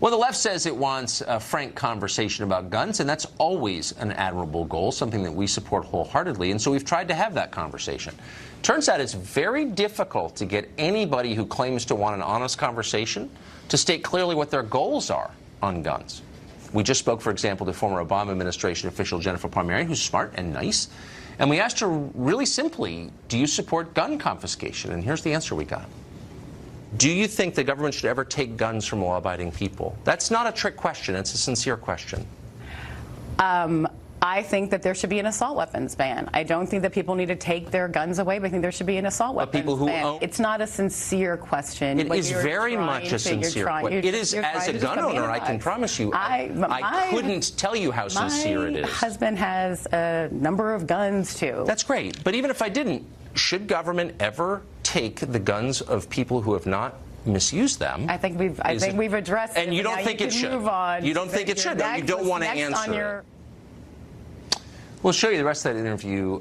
Well, the left says it wants a frank conversation about guns, and that's always an admirable goal, something that we support wholeheartedly. And so we've tried to have that conversation. Turns out it's very difficult to get anybody who claims to want an honest conversation to state clearly what their goals are on guns. We just spoke, for example, to former Obama administration official Jennifer Palmieri, who's smart and nice. And we asked her really simply, do you support gun confiscation? And here's the answer we got. Do you think the government should ever take guns from law-abiding people? That's not a trick question. It's a sincere question. I think that there should be an assault weapons ban. I don't think that people need to take their guns away, but I think there should be an assault weapons ban. It's not a sincere question. It is very much a sincere question. It is, as a gun owner, I can promise you, I couldn't tell you how sincere it is. My husband has a number of guns, too. That's great. But even if I didn't, should government ever take the guns of people who have not misused them? I think we've addressed it. And you don't think it should? You don't think it should? No, you don't want to answer. We'll show you the rest of that interview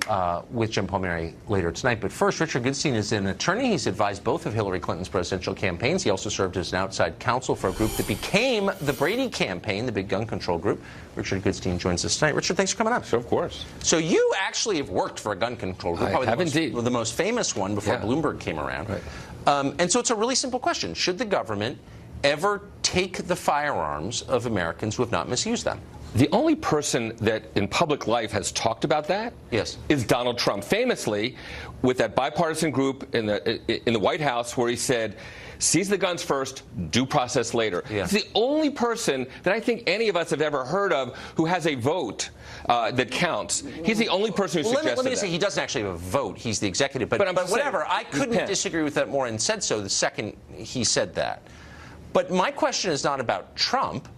with Jim Palmieri later tonight. But first, Richard Goodstein is an attorney. He's advised both of Hillary Clinton's presidential campaigns. He also served as an outside counsel for a group that became the Brady campaign, the big gun control group. Richard Goodstein joins us tonight. Richard, thanks for coming up. Sure, of course. So you actually have worked for a gun control group. I have indeed. The most famous one before Bloomberg came around. Right. And so it's a really simple question. Should the government ever take the firearms of Americans who have not misused them? The only person that in public life has talked about that is Donald Trump, famously with that bipartisan group in the White House where he said, seize the guns first, due process later. He's the only person that I think any of us have ever heard of who has a vote that counts. He's the only person who suggested let me just say, he doesn't actually have a vote. He's the executive. But whatever, I couldn't disagree with that more and said so the second he said that. But my question is not about Trump.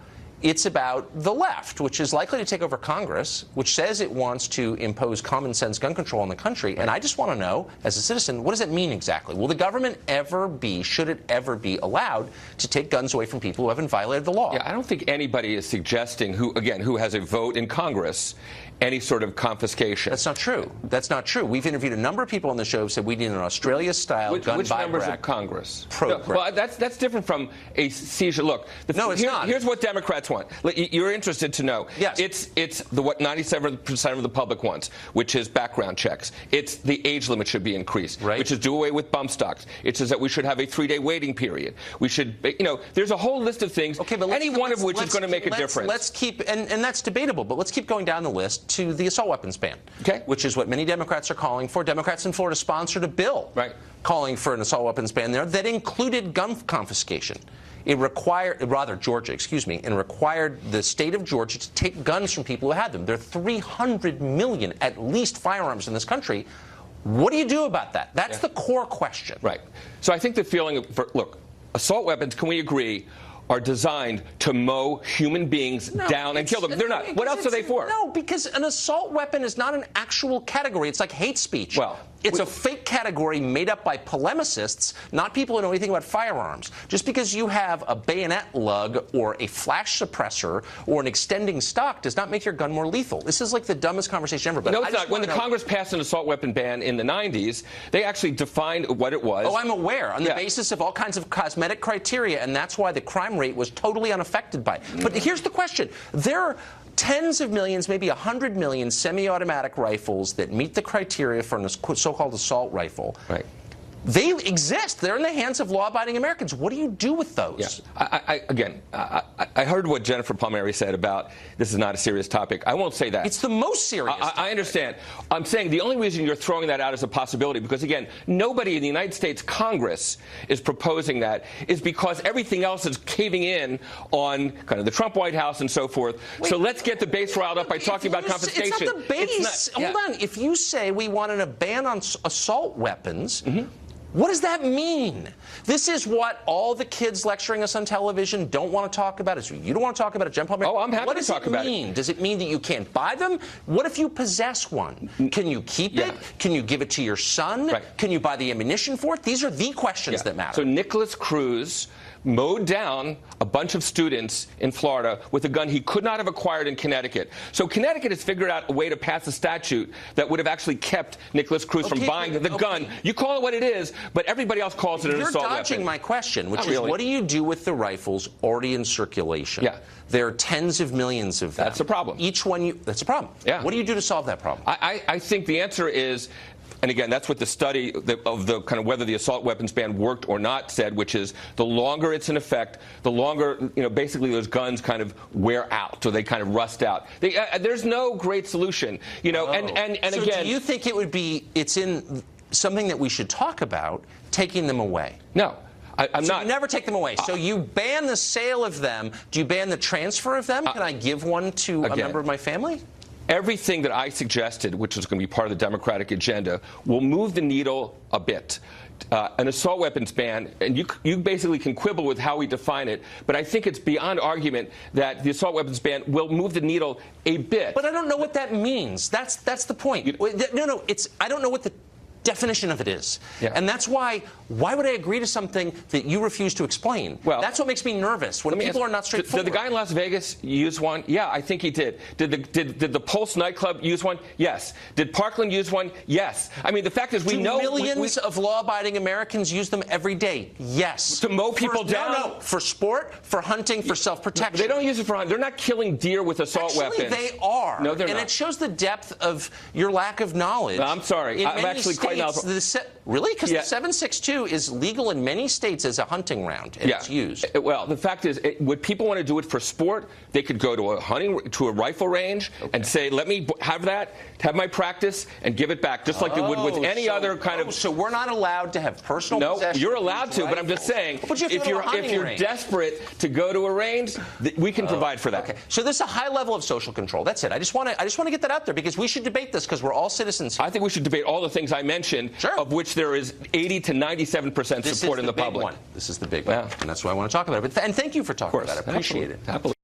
It's about the left, which is likely to take over Congress, which says it wants to impose common sense gun control in the country. And I just want to know, as a citizen, what does it mean exactly? Will the government ever be, should it ever be allowed to take guns away from people who haven't violated the law? Yeah, I don't think anybody is suggesting, who has a vote in Congress, any sort of confiscation. That's not true. That's not true. We've interviewed a number of people on the show who said we need an Australia-style gun which buyback members of Congress? program. No, well, that's different from a seizure. Look, no, it's not. Here's what Democrats want. You're interested to know. Yes. It's what 97% of the public wants, which is background checks. It's the age limit should be increased, which is do away with bump stocks. It says that we should have a 3-day waiting period. We should, there's a whole list of things. Okay, but any one of which is going to make a difference. Let's keep, and that's debatable, but let's keep going down the list to the assault weapons ban, which is what many Democrats are calling for. Democrats in Florida sponsored a bill calling for an assault weapons ban there that included gun confiscation. It required, Georgia, and required the state of Georgia to take guns from people who had them. There are 300 million, at least, firearms in this country. What do you do about that? That's the core question. Right. So I think the feeling of, look, assault weapons, can we agree, are designed to mow human beings down and kill them. They're not. What else are they for? No, because an assault weapon is not an actual category. It's like hate speech. Well, it's a fake category made up by polemicists, not people who know anything about firearms. Just because you have a bayonet lug or a flash suppressor or an extending stock does not make your gun more lethal. This is like the dumbest conversation ever. But no, it's not. When the Congress passed an assault weapon ban in the 90s, they actually defined what it was. Oh, I'm aware. On the basis of all kinds of cosmetic criteria, and that's why the crime rate was totally unaffected by it. But here's the question. There are tens of millions, maybe 100 million semi-automatic rifles that meet the criteria for a so-called assault rifle. Right. They exist. They're in the hands of law-abiding Americans. What do you do with those? Yeah. I heard what Jennifer Palmieri said about this is not a serious topic. I won't say that. It's the most serious topic. I understand. I'm saying the only reason you're throwing that out as a possibility, because, again, nobody in the United States Congress is proposing that, is because everything else is caving in on kind of the Trump White House and so forth. Wait, so let's get the base riled up by talking about confiscation. It's not the base. Hold on. If you say we want a ban on assault weapons, what does that mean? This is what all the kids lecturing us on television don't want to talk about. You don't want to talk about it, Jen Palmieri. Oh, I'm happy to talk about it. What does it mean? Does it mean that you can't buy them? What if you possess one? Can you keep it? Can you give it to your son? Can you buy the ammunition for it? These are the questions that matter. So Nicholas Cruz mowed down a bunch of students in Florida with a gun he could not have acquired in Connecticut. So Connecticut has figured out a way to pass a statute that would have actually kept Nicholas Cruz from buying the gun. You call it what it is, but everybody else calls it an assault weapon. You're dodging my question, which is what do you do with the rifles already in circulation? Yeah. There are tens of millions of them. That's a problem. Each one, that's a problem. Yeah. What do you do to solve that problem? I think the answer is, and again, that's what the study of the kind of whether the assault weapons ban worked or not said, which is the longer it's in effect, the longer, basically those guns kind of wear out, so they kind of rust out. There's no great solution, and so again. Do you think it's in something that we should talk about, taking them away? No. I'm not. You never take them away. So you ban the sale of them. Do you ban the transfer of them? Can I give one to a member of my family? Everything that I suggested, which is going to be part of the Democratic agenda, will move the needle a bit. An assault weapons ban, and you basically can quibble with how we define it, but I think it's beyond argument that the assault weapons ban will move the needle a bit. But I don't know what that means. That's the point. No, I don't know what the definition of it is. Yeah. And that's why would I agree to something that you refuse to explain? Well, that's what makes me nervous, when people are not straightforward. Did the guy in Las Vegas use one? Yeah, I think he did. Did the Pulse nightclub use one? Yes. Did Parkland use one? Yes. I mean, the fact is we know millions of law-abiding Americans use them every day. Yes. To mow people down? No, for sport, for hunting, for self-protection. They don't use it for hunting. They're not killing deer with assault weapons. They are. No, they're not. And it shows the depth of your lack of knowledge. No, I'm sorry. I'm actually quite Really? Because the 7.62 is legal in many states as a hunting round, and it's used. Well, the fact is, would people want to do it for sport? They could go to a rifle range and say, let me have my practice, and give it back, just like they would with any other kind of. So we're not allowed to have personal possession? No, you're allowed to, but I'm just saying, if you're desperate to go to a range, we can provide for that. Okay. So there's a high level of social control. That's it. I just want to get that out there, because we should debate this, because we're all citizens here. I think we should debate all the things I mentioned, of which there is 80 to 97% support in the public. This is the big one, and that's why I want to talk about it. And thank you for talking about it. I appreciate it. Happily.